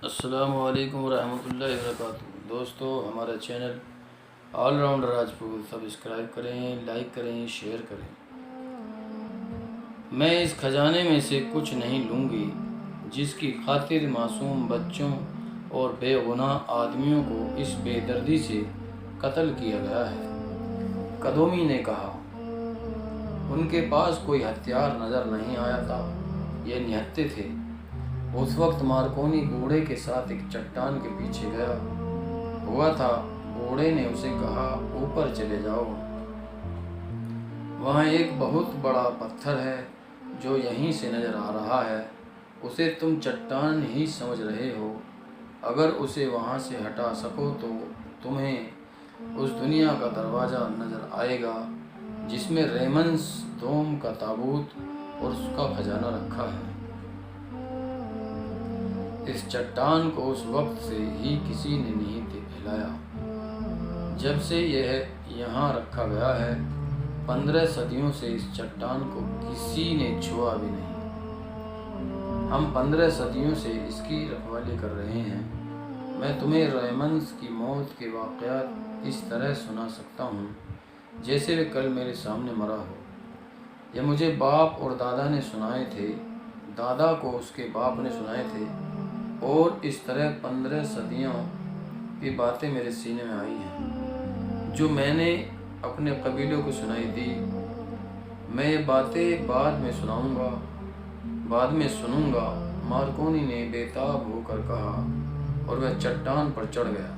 السلام علیکم ورحمۃ اللہ وبرکاتہ۔ دوستو، ہمارا channel all rounder Rajput subscribe کریں، لائک کریں، شیئر کریں۔ میں اس خزانے میں سے کچھ نہیں لوں گی جس کی خاطر معصوم بچوں اور بے گناہ آدمیوں کو اس بے دردی سے قتل کیا گیا ہے۔ قدومی نے کہا، ان کے پاس کوئی ہتھیار نظر نہیں آیا تھا، یہ نہتے تھے۔ اس وقت مارکونی بوڑھے کے ساتھ ایک چٹان کے پیچھے گیا ہوا تھا۔ بوڑھے نے اسے کہا، اوپر چلے جاؤ، وہاں ایک بہت بڑا پتھر ہے جو یہیں سے نظر آ رہا ہے، اسے تم چٹان ہی سمجھ رہے ہو، اگر اسے وہاں سے ہٹا سکو تو تمہیں اس دنیا کا دروازہ نظر آئے گا جس میں ریمنز دوم کا تابوت اور اس کا خزانہ رکھا ہے۔ اس چٹان کو اس وقت سے ہی کسی نے نہیں ہلایا جب سے یہ یہاں رکھا گیا ہے۔ 15 صدیوں سے اس چٹان کو کسی نے چھوا بھی نہیں۔ ہم 15 صدیوں سے اس کی رکھوالی کر رہے ہیں۔ میں تمہیں ریمنز کی موت کے واقعات اس طرح سنا سکتا ہوں جیسے وہ کل میرے سامنے مرا ہو۔ یہ مجھے باپ اور دادا نے سنائے تھے، دادا کو اس کے باپ نے سنائے تھے، اور اس طرح 15 صدیوں کی باتیں میرے سینے میں آئی ہیں جو میں نے اپنے قبیلوں کو سنائی دی۔ میں یہ باتیں بعد میں سنوں گا، مارکونی نے بے تاب ہو کر کہا، اور وہ چٹان پر چڑھ گیا۔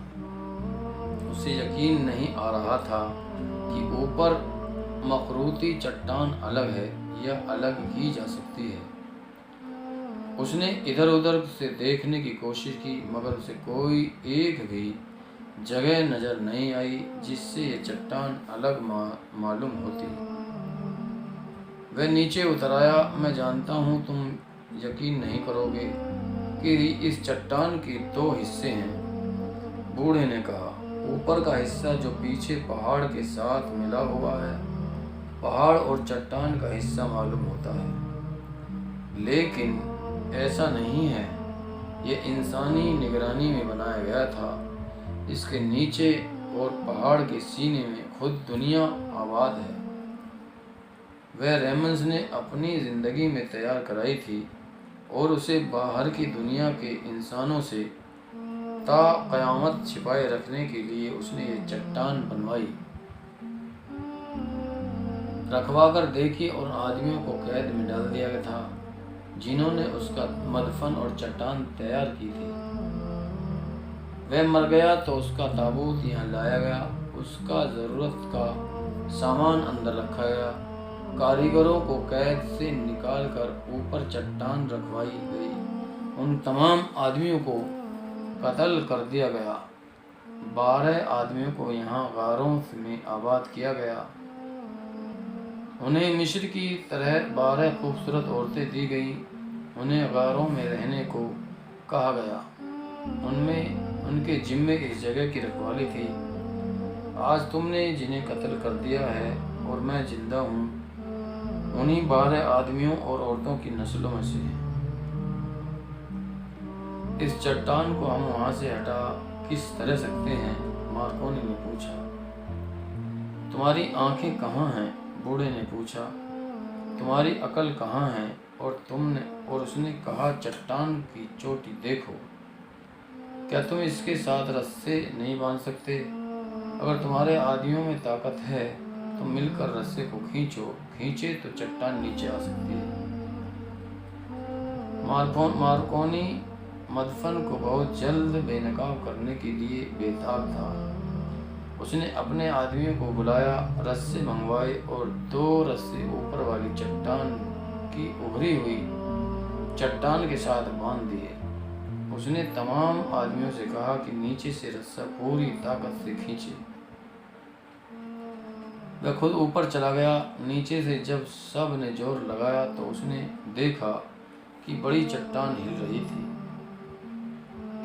اسے یقین نہیں آ رہا تھا کہ اوپر مخروطی چٹان الگ ہے یا الگ کی جا سکتی ہے۔ اس نے ادھر ادھر سے دیکھنے کی کوشش کی مگر اسے کوئی ایک بھی جگہ نظر نہیں آئی جس سے یہ چٹان الگ معلوم ہوتی۔ وہ نیچے اتر آیا۔ میں جانتا ہوں تم یقین نہیں کرو گے کہ اس چٹان کے 2 حصے ہیں، بوڑھے نے کہا۔ اوپر کا حصہ جو پیچھے پہاڑ کے ساتھ ملا ہوا ہے، پہاڑ اور چٹان کا حصہ معلوم ہوتا ہے، لیکن ایسا نہیں ہے۔ یہ انسانی نگرانی میں بنایا گیا تھا۔ اس کے نیچے اور پہاڑ کے سینے میں خود دنیا آباد ہے۔ وہ ریمنز نے اپنی زندگی میں تیار کرائی تھی اور اسے باہر کی دنیا کے انسانوں سے تا قیامت چھپائے رکھنے کے لیے اس نے یہ چٹان بنوائی، رکھوا کر دیکھی، اور آدمیوں کو قید میں ڈال دیا گیا تھا جنہوں نے اس کا مدفن اور چٹان تیار کی تھی۔ وہ مر گیا تو اس کا تابوت یہاں لایا گیا، اس کا ضرورت کا سامان اندر رکھا گیا، کاریگروں کو قید سے نکال کر اوپر چٹان رکھوائی گئی، ان تمام آدمیوں کو قتل کر دیا گیا۔ 12 آدمیوں کو یہاں غاروں میں آباد کیا گیا، انہیں مصر کی طرح 12 خوبصورت عورتیں دی گئیں، انہیں غاروں میں رہنے کو کہا گیا، ان کے ذمے اس جگہ کی رکھوالی تھی۔ آج تم نے جنہیں قتل کر دیا ہے اور میں زندہ ہوں، انہی 12 آدمیوں اور عورتوں کی نسلوں میں سے۔ اس چٹان کو ہم وہاں سے ہٹا کس طرح سکتے ہیں؟ مارکونی نے پوچھا۔ تمہاری آنکھیں کہاں ہیں؟ بوڑھے نے پوچھا۔ تمہاری عقل کہاں ہے؟ اور اس نے کہا، چٹان کی چوٹی دیکھو، کیا تم اس کے ساتھ رسے نہیں باندھ سکتے؟ اگر تمہارے آدمیوں میں طاقت ہے تو مل کر رسے کو کھینچے تو چٹان نیچے آ سکتی ہے۔ مارکونی مدفن کو بہت جلد بے نقاب کرنے کے لیے بے تاب تھا۔ اس نے اپنے آدمیوں کو بلایا، رسے منگوائے اور 2 رسے اوپر والی چٹان کی ابھری ہوئی چٹان کے ساتھ باندھ دیے۔ اس نے تمام آدمیوں سے کہا کہ نیچے سے رسہ پوری طاقت سے کھینچے۔ وہ خود اوپر چلا گیا۔ نیچے سے جب سب نے زور لگایا تو اس نے دیکھا کہ بڑی چٹان ہل رہی تھی۔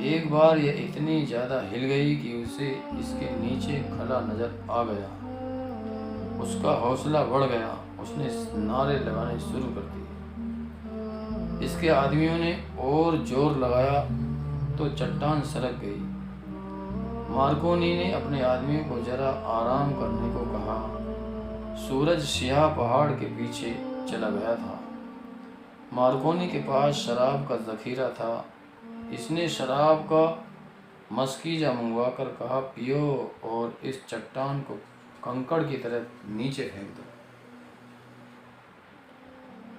ایک بار یہ اتنی زیادہ ہل گئی کہ اسے اس کے نیچے کھلا نظر آ گیا۔ اس کا حوصلہ بڑھ گیا، اس نے نعرے لگانے شروع کر دیے۔ اس کے آدمیوں نے اور زور لگایا تو چٹان سرک گئی۔ مارکونی نے اپنے آدمیوں کو ذرا آرام کرنے کو کہا۔ سورج سیاہ پہاڑ کے پیچھے چلا گیا تھا۔ مارکونی کے پاس شراب کا ذخیرہ تھا۔ اس نے شراب کا مسکیجہ منگوا کر کہا، پیو اور اس چٹان کو کنکڑ کی طرح نیچے پھینک دو۔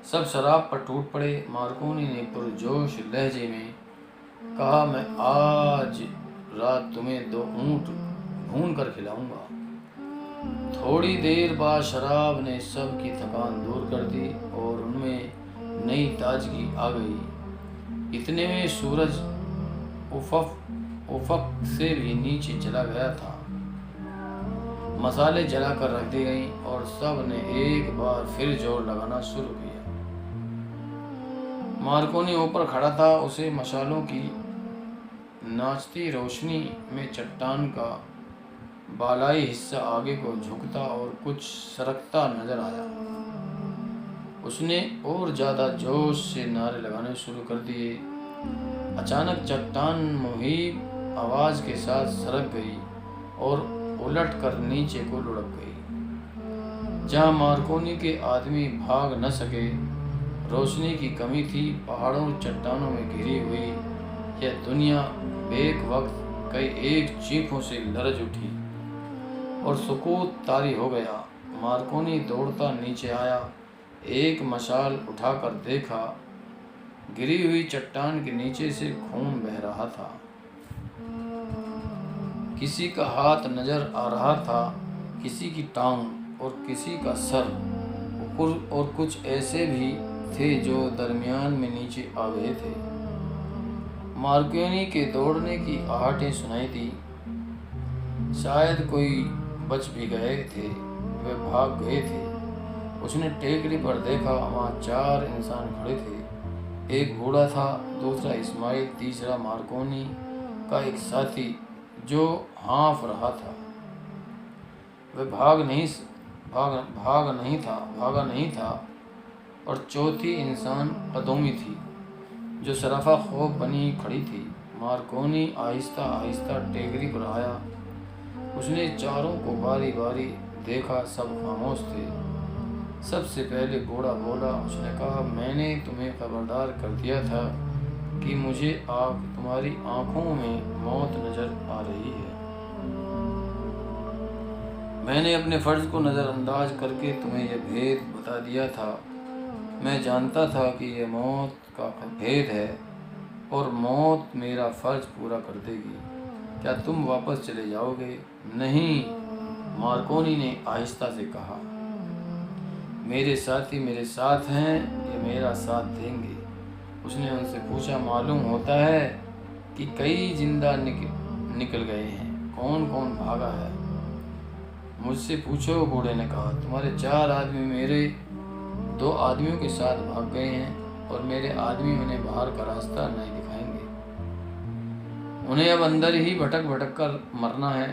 سب شراب پر ٹوٹ پڑے۔ مارکونی نے پرجوش لہجے میں کہا، میں آج رات تمہیں 2 اونٹ بھون کر کھلاؤں گا۔ تھوڑی دیر بعد شراب نے سب کی تھکان دور کر دی اور ان میں نئی تازگی آ گئی۔ اتنے میں سورج افق سے بھی نیچے چلا گیا تھا۔ مسالے جلا کر رکھ دی گئیں اور سب نے ایک بار پھر زور لگانا شروع کیا۔ مارکونی اوپر کھڑا تھا۔ اسے مشالوں کی ناچتی روشنی میں چٹان کا بالائی حصہ آگے کو جھکتا اور کچھ سرکتا نظر آیا۔ اس نے اور زیادہ جوش سے نعرے لگانے شروع کر دیے۔ اچانک چٹان مہیب آواز کے ساتھ سرک گئی اور الٹ کر نیچے کو لڑک گئی۔ جہاں مارکونی کے آدمی بھاگ نہ سکے، روشنی کی کمی تھی۔ پہاڑوں اور چٹانوں میں گھری ہوئی یہ دنیا بیک وقت کئی ایک چیخوں سے لرز اٹھی اور سکوت طاری ہو گیا۔ مارکونی دوڑتا نیچے آیا، ایک مشال اٹھا کر دیکھا۔ گری ہوئی چٹان کے نیچے سے خون بہہ رہا تھا۔ کسی کا ہاتھ نظر آ رہا تھا، کسی کی ٹانگ اور کسی کا سر، اور کچھ ایسے بھی تھے جو درمیان میں نیچے آ گئے تھے۔ مارکونی کے دوڑنے کی آہٹیں سنائی دی۔ شاید کوئی بچ بھی گئے تھے، وہ بھاگ گئے تھے۔ اس نے ٹیکری پر دیکھا، وہاں 4 انسان کھڑے تھے۔ ایک بوڑھا تھا، دوسرا اسماعیل، تیسرا مارکونی کا ایک ساتھی جو ہانف رہا تھا۔ وہ بھاگا نہیں تھا، اور چوتھی انسان قدومی تھی جو سرافہ خوف بنی کھڑی تھی۔ مارکونی آہستہ آہستہ ٹیکری پر آیا۔ اس نے چاروں کو باری باری دیکھا، سب خاموش تھے۔ سب سے پہلے بوڑھا بولا۔ اس نے کہا، میں نے تمہیں خبردار کر دیا تھا کہ مجھے تمہاری آنکھوں میں موت نظر آ رہی ہے۔ میں نے اپنے فرض کو نظر انداز کر کے تمہیں یہ بھید بتا دیا تھا۔ میں جانتا تھا کہ یہ موت کا بھید ہے اور موت میرا فرض پورا کر دے گی۔ کیا تم واپس چلے جاؤ گے؟ نہیں، مارکونی نے آہستہ سے کہا۔ میرے ساتھی میرے ساتھ ہیں، یہ میرا ساتھ دیں گے۔ اس نے ان سے پوچھا، معلوم ہوتا ہے کہ کئی زندہ نکل گئے ہیں، کون کون بھاگا ہے؟ مجھ سے پوچھو، بوڑھے نے کہا۔ تمہارے 4 آدمی میرے 2 آدمیوں کے ساتھ بھاگ گئے ہیں اور میرے آدمی انہیں باہر کا راستہ نہیں دکھائیں گے۔ انہیں اب اندر ہی بھٹک بھٹک کر مرنا ہے۔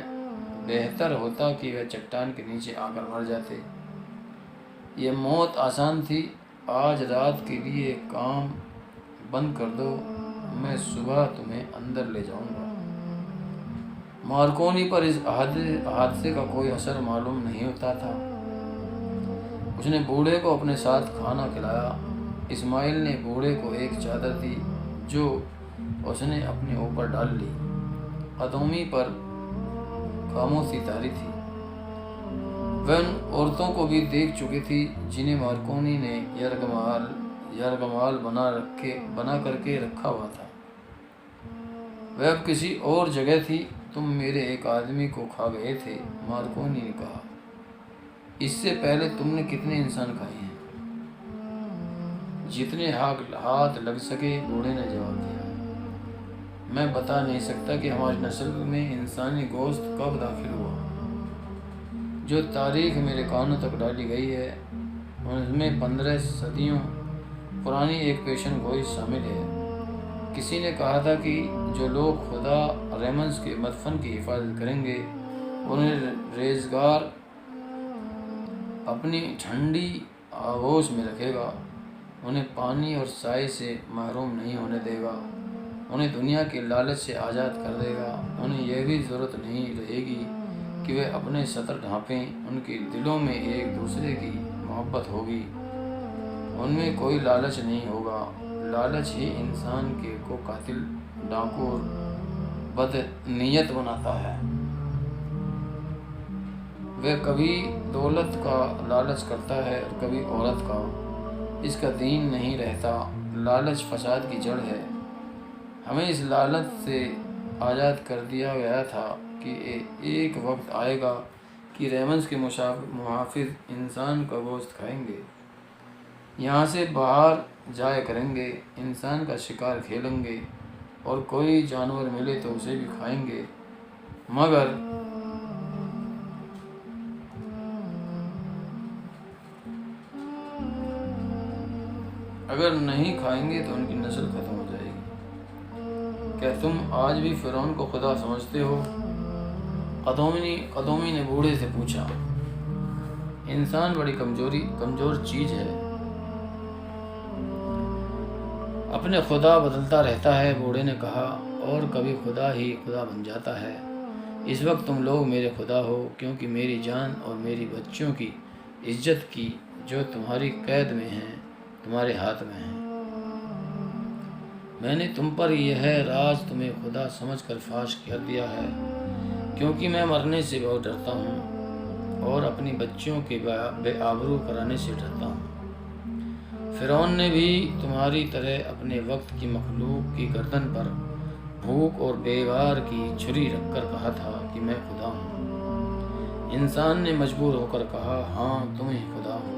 بہتر ہوتا کہ وہ چٹان کے نیچے آ کر مر جاتے۔ یہ موت آسان تھی۔ آج رات کے لیے کام بند کر دو، میں صبح تمہیں اندر لے جاؤں گا۔ مارکونی پر اس حادثے کا کوئی اثر معلوم نہیں ہوتا تھا۔ اس نے بوڑھے کو اپنے ساتھ کھانا کھلایا۔ اسماعیل نے بوڑھے کو ایک چادر دی جو اس نے اپنے اوپر ڈال لی۔ قدومی پر خاموشی طاری تھی۔ وہ ان عورتوں کو بھی دیکھ چکی تھی جنہیں مارکونی نے یرغمال بنا کر کے رکھا ہوا تھا۔ وہ اب کسی اور جگہ تھی۔ تم میرے ایک آدمی کو کھا گئے تھے، مارکونی نے کہا۔ اس سے پہلے تم نے کتنے انسان کھائے ہیں؟ جتنے ہاتھ لگ سکے، بوڑھے نے جواب دیا۔ میں بتا نہیں سکتا کہ ہماری نسل میں انسانی گوشت کب داخل ہوا۔ جو تاریخ میرے کانوں تک ڈالی گئی ہے اس میں 15 صدیوں پرانی ایک پیشن گوئی شامل ہے۔ کسی نے کہا تھا کہ جو لوگ خدا ریمنز کے مدفن کی حفاظت کریں گے، انہیں ریزگار اپنی ٹھنڈی آغوش میں رکھے گا، انہیں پانی اور سائے سے محروم نہیں ہونے دے گا۔ انہیں دنیا کے لالچ سے آزاد کر دے گا۔ انہیں یہ بھی ضرورت نہیں رہے گی کہ وہ اپنے سطر ڈھانپیں، ان کے دلوں میں ایک دوسرے کی محبت ہوگی، ان میں کوئی لالچ نہیں ہوگا۔ لالچ ہی انسان کو قاتل، ڈاکو اور بد نیت بناتا ہے۔ وہ کبھی دولت کا لالچ کرتا ہے اور کبھی عورت کا، اس کا دین نہیں رہتا۔ لالچ فساد کی جڑ ہے۔ ہمیں اس لالچ سے آزاد کر دیا گیا تھا کہ ایک وقت آئے گا کہ ریونس کے محافظ انسان کا گوشت کھائیں گے، یہاں سے باہر جایا کریں گے، انسان کا شکار کھیلیں گے اور کوئی جانور ملے تو اسے بھی کھائیں گے، مگر اگر نہیں کھائیں گے تو ان کی نسل ختم ہو جائے گی۔ کیا تم آج بھی فرعون کو خدا سمجھتے ہو؟ قدومی نے بوڑھے سے پوچھا۔ انسان بڑی کمزور چیز ہے، اپنے خدا بدلتا رہتا ہے، بوڑھے نے کہا، اور کبھی خدا ہی خدا بن جاتا ہے۔ اس وقت تم لوگ میرے خدا ہو، کیونکہ میری جان اور میری بچوں کی عزت کی جو تمہاری قید میں ہیں تمہارے ہاتھ میں ہیں۔ میں نے تم پر یہ راز تمہیں خدا سمجھ کر فاش کر دیا ہے، کیونکہ میں مرنے سے بہت ڈرتا ہوں اور اپنی بچوں کے بے آبرو کرانے سے ڈرتا ہوں۔ فرعون نے بھی تمہاری طرح اپنے وقت کی مخلوق کی گردن پر بھوک اور بیگار کی چھری رکھ کر کہا تھا کہ میں خدا ہوں۔ انسان نے مجبور ہو کر کہا، ہاں تم ہی خدا ہو۔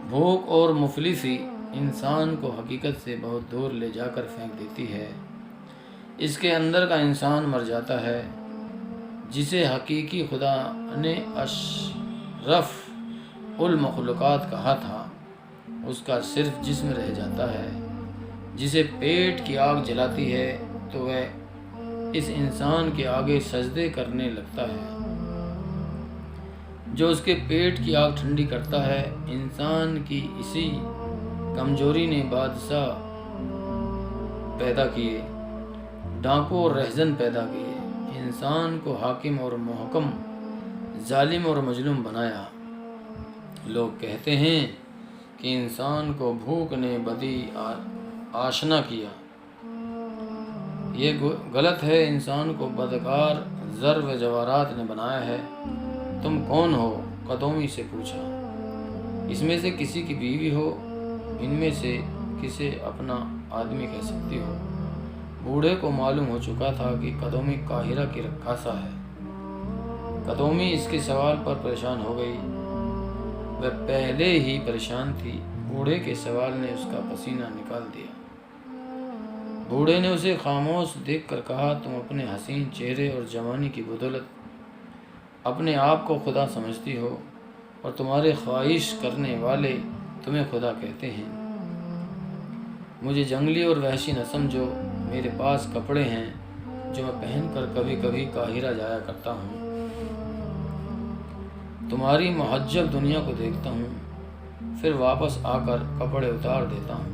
بھوک اور مفلسی انسان کو حقیقت سے بہت دور لے جا کر پھینک دیتی ہے۔ اس کے اندر کا انسان مر جاتا ہے، جسے حقیقی خدا نے اشرف المخلوقات کہا تھا۔ اس کا صرف جسم رہ جاتا ہے، جسے پیٹ کی آگ جلاتی ہے تو وہ اس انسان کے آگے سجدے کرنے لگتا ہے جو اس کے پیٹ کی آگ ٹھنڈی کرتا ہے۔ انسان کی اسی کمزوری نے بادشاہ پیدا کیے، ڈاکو اور رہزن پیدا کیے، انسان کو حاکم اور محکم، ظالم اور مظلوم بنایا۔ لوگ کہتے ہیں کہ انسان کو بھوک نے بدی آشنا کیا۔ یہ غلط ہے، انسان کو بدکار زر و جواہرات نے بنایا ہے۔ تم کون ہو؟ قدومی سے پوچھا۔ اس میں سے کسی کی بیوی ہو، ان میں سے کسے اپنا آدمی کہہ سکتی ہو؟ بوڑھے کو معلوم ہو چکا تھا کہ قدومی قاہرہ کی رقاصہ ہے۔ قدومی اس کے سوال پر پریشان ہو گئی۔ وہ پہلے ہی پریشان تھی، بوڑھے کے سوال نے اس کا پسینہ نکال دیا۔ بوڑھے نے اسے خاموش دیکھ کر کہا، تم اپنے حسین چہرے اور جوانی کی بدولت اپنے آپ کو خدا سمجھتی ہو اور تمہارے خواہش کرنے والے تمہیں خدا کہتے ہیں۔ مجھے جنگلی اور وحشی نہ سمجھو، میرے پاس کپڑے ہیں جو میں پہن کر کبھی کبھی قاہرہ جایا کرتا ہوں۔ تمہاری محجب دنیا کو دیکھتا ہوں، پھر واپس آ کر کپڑے اتار دیتا ہوں۔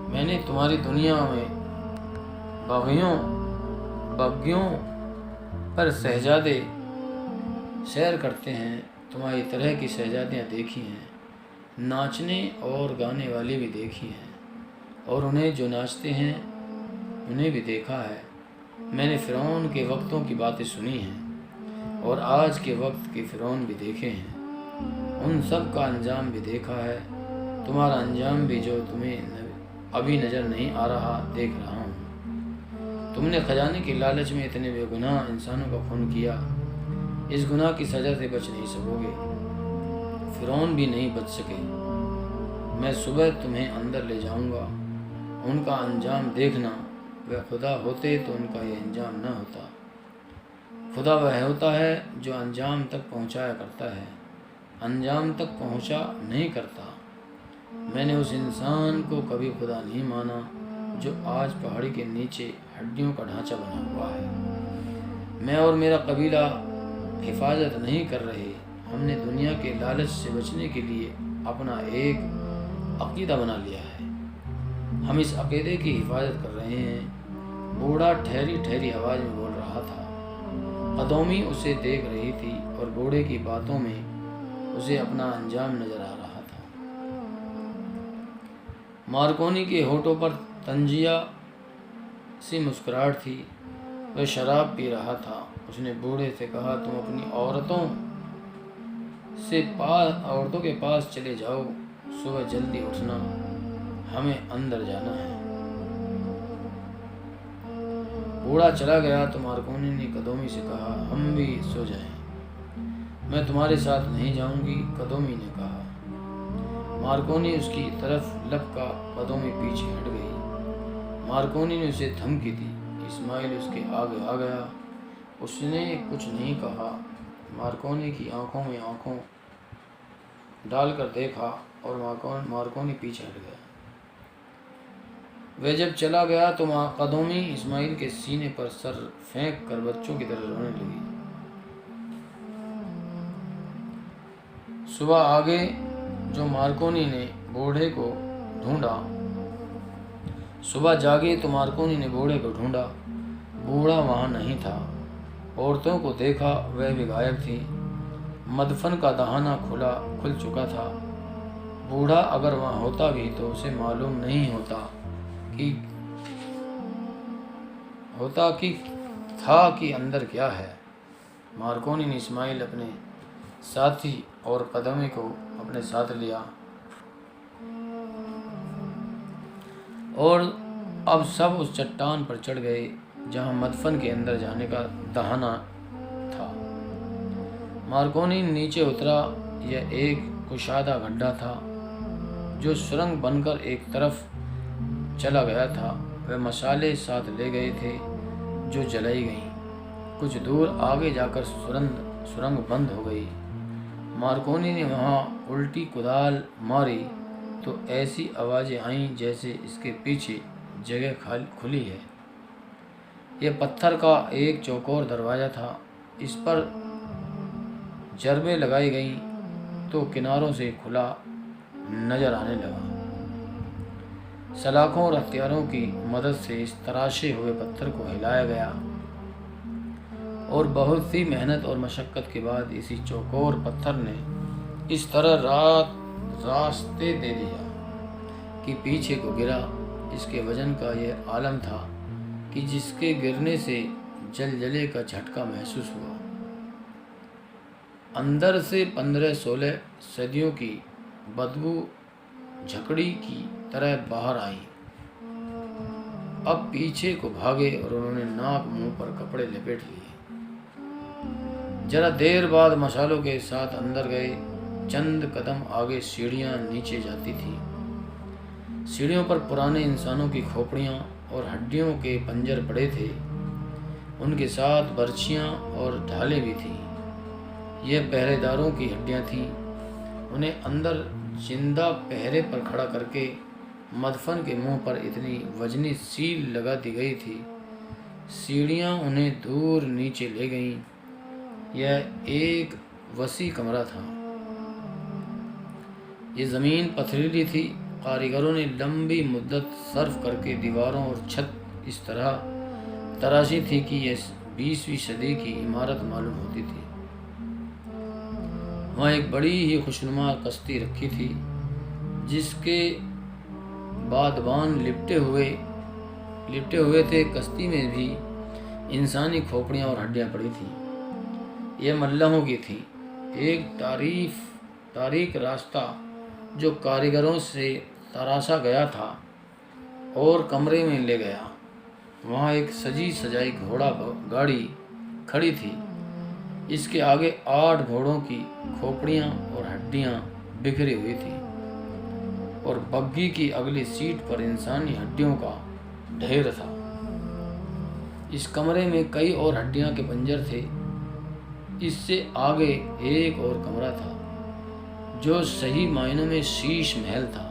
میں نے تمہاری دنیا میں بگیوں پر شہزادے سیر کرتے ہیں، تمہاری طرح کی شہزادیاں دیکھی ہیں، ناچنے اور گانے والی بھی دیکھی ہیں، اور انہیں جو ناچتے ہیں انہیں بھی دیکھا ہے۔ میں نے فرعون کے وقتوں کی باتیں سنی ہیں اور آج کے وقت کے فرعون بھی دیکھے ہیں، ان سب کا انجام بھی دیکھا ہے۔ تمہارا انجام بھی جو تمہیں ابھی نظر نہیں آ رہا دیکھ رہا ہوں۔ تم نے خزانے کے لالچ میں اتنے بے گناہ انسانوں کا خون کیا، اس گناہ کی سزا سے بچ نہیں سکو گے۔ فرعون بھی نہیں بچ سکے۔ میں صبح تمہیں اندر لے جاؤں گا، ان کا انجام دیکھنا۔ وہ خدا ہوتے تو ان کا یہ انجام نہ ہوتا۔ خدا وہ ہوتا ہے جو انجام تک پہنچایا کرتا ہے، انجام تک پہنچا نہیں کرتا۔ میں نے اس انسان کو کبھی خدا نہیں مانا جو آج پہاڑی کے نیچے ہڈیوں کا ڈھانچہ بنا ہوا ہے۔ میں اور میرا قبیلہ حفاظت نہیں کر رہے، ہم نے دنیا کے لالچ سے بچنے کے لیے اپنا ایک عقیدہ بنا لیا ہے، ہم اس عقیدے کی حفاظت کر رہے رہے ہیں، بوڑھا ٹھہری ٹھہری آواز میں بول رہا تھا۔ قدومی اسے دیکھ رہی تھی اور بوڑھے کی باتوں میں اسے اپنا انجام نظر آ رہا تھا۔ مارکونی کے ہونٹوں پر تنزیہ سی مسکراہٹ تھی۔ وہ شراب پی رہا تھا۔ اس نے بوڑھے سے کہا، تم اپنی عورتوں کے پاس چلے جاؤ، صبح جلدی اٹھنا، ہمیں اندر جانا ہے۔ بوڑھا چلا گیا تو مارکونی نے قدومی سے کہا، ہم بھی سو جائیں۔ میں تمہارے ساتھ نہیں جاؤں گی، قدومی نے کہا۔ مارکونی اس کی طرف لپکا، قدومی پیچھے ہٹ گئی۔ مارکونی نے اسے دھمکی دی۔ اسماعیل اس کے آگے آ گیا۔ اس نے کچھ نہیں کہا۔ مارکونی کی آنکھوں میں آنکھوں ڈال کر دیکھا اور مارکونی پیچھے ہٹ گیا۔ وہ جب چلا گیا تو قدومی اسماعیل کے سینے پر سر پھینک کر بچوں کی طرح رونے لگی۔ صبح آگے جو مارکونی نے بوڑھے کو ڈھونڈا، صبح جاگے تو مارکونی نے بوڑھے کو ڈھونڈا، بوڑھا وہاں نہیں تھا۔ عورتوں کو دیکھا، وہ بھی غائب تھی۔ مدفن کا دہانہ کھل چکا تھا۔ بوڑھا اگر وہاں ہوتا بھی تو اسے معلوم نہیں ہوتا کہ اندر کیا ہے۔ مارکونی نے اسماعیل اپنے ساتھی اور قدومی کو اپنے ساتھ لیا اور اب سب اس چٹان پر چڑھ گئے جہاں مدفن کے اندر جانے کا دہانہ تھا۔ مارکونی نیچے اترا۔ یہ ایک کشادہ گڈھا تھا جو سرنگ بن کر ایک طرف چلا گیا تھا۔ وہ مصالحے ساتھ لے گئے تھے جو جلائی گئیں۔ کچھ دور آگے جا کر سرنگ بند ہو گئی۔ مارکونی نے وہاں الٹی کدال ماری تو ایسی آوازیں آئیں جیسے اس کے پیچھے جگہ کھلی ہے۔ یہ پتھر کا ایک چوکور دروازہ تھا۔ اس پر جربیں لگائی گئیں تو کناروں سے کھلا نظر آنے لگا۔ سلاخوں اور ہتھیاروں کی مدد سے اس تراشے ہوئے پتھر کو ہلایا گیا اور بہت سی محنت اور مشقت کے بعد اسی چوکور پتھر نے اس طرح راستے دے دیا کہ پیچھے کو گرا۔ اس کے وزن کا یہ عالم تھا کہ جس کے گرنے سے زلزلے کا جھٹکا محسوس ہوا۔ اندر سے 15-16 صدیوں کی بدبو جھکڑی کی طرح باہر آئی۔ اب پیچھے کو بھاگے اور انہوں نے ناک منہ پر کپڑے لپیٹ لیے۔ ذرا دیر بعد مصالوں کے ساتھ اندر گئے۔ چند قدم آگے سیڑھیاں نیچے جاتی تھیں۔ سیڑھیوں پر پرانے انسانوں کی کھوپڑیاں اور ہڈیوں کے پنجر پڑے تھے۔ ان کے ساتھ برچھیاں اور ڈھالیں بھی تھیں۔ یہ پہرے داروں کی ہڈیاں تھیں۔ انہیں اندر زندہ پہرے پر کھڑا کر کے مدفن کے منہ پر اتنی وزنی سیل لگا دی گئی تھی۔ سیڑھیاں انہیں دور نیچے لے گئیں۔ یہ ایک وسیع کمرہ تھا۔ یہ زمین پتھریلی تھی۔ کاریگروں نے لمبی مدت صرف کر کے دیواروں اور چھت اس طرح تراشی تھی کہ یہ 20ویں صدی کی عمارت معلوم ہوتی تھی۔ وہاں ایک بڑی ہی خوشنما کشتی رکھی تھی جس کے بادبان لپٹے ہوئے تھے۔ کشتی میں بھی انسانی کھوپڑیاں اور ہڈیاں پڑی تھیں۔ یہ ملحوں کی تھی۔ ایک تاریک راستہ جو کاریگروں سے تراشا گیا تھا اور کمرے میں لے گیا۔ وہاں ایک سجی سجائی گھوڑا گاڑی کھڑی تھی۔ اس کے آگے 8 گھوڑوں کی کھوپڑیاں اور ہڈیاں بکھری ہوئی تھیں اور بگھی کی اگلی سیٹ پر انسانی ہڈیوں کا ڈھیر تھا۔ اس کمرے میں کئی اور ہڈیاں کے پنجر تھے۔ اس سے آگے ایک اور کمرہ تھا جو صحیح معنوں میں شیش محل تھا۔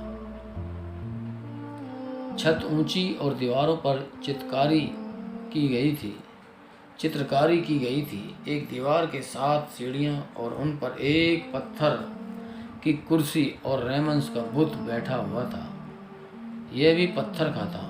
چھت اونچی اور دیواروں پر چترکاری کی گئی تھی۔ ایک دیوار کے ساتھ سیڑھیاں اور ان پر ایک پتھر کی کرسی اور ریمنز کا بت بیٹھا ہوا تھا۔ یہ بھی پتھر کا تھا۔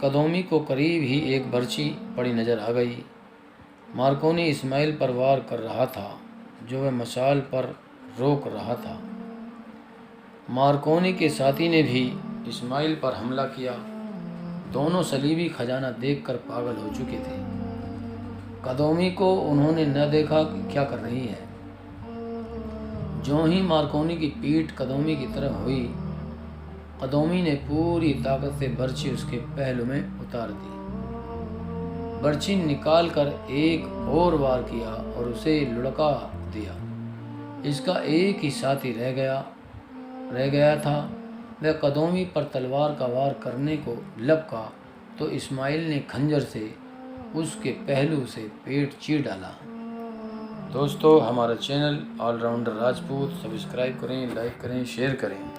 قدومی کو قریب ہی ایک برچی پڑی نظر آ گئی۔ مارکونی اسماعیل پر وار کر رہا تھا جو وہ مشال پر روک رہا تھا۔ مارکونی کے ساتھی نے بھی اسماعیل پر حملہ کیا۔ دونوں صلیبی خزانہ دیکھ کر پاگل ہو چکے تھے۔ قدومی کو انہوں نے نہ دیکھا کہ کیا کر رہی ہے۔ جو ہی مارکونی کی پیٹھ قدومی کی طرف ہوئی، قدومی نے پوری طاقت سے برچی اس کے پہلو میں اتار دی۔ برچی نکال کر ایک اور وار کیا اور اسے لڑکا دیا۔ اس کا ایک ہی ساتھی رہ گیا تھا۔ وہ قدومی پر تلوار کا وار کرنے کو لپکا تو اسماعیل نے خنجر سے اس کے پہلو سے پیٹ چیر ڈالا۔ دوستو، ہمارا channel all rounder Rajput subscribe کریں، لائک کریں، شیئر کریں۔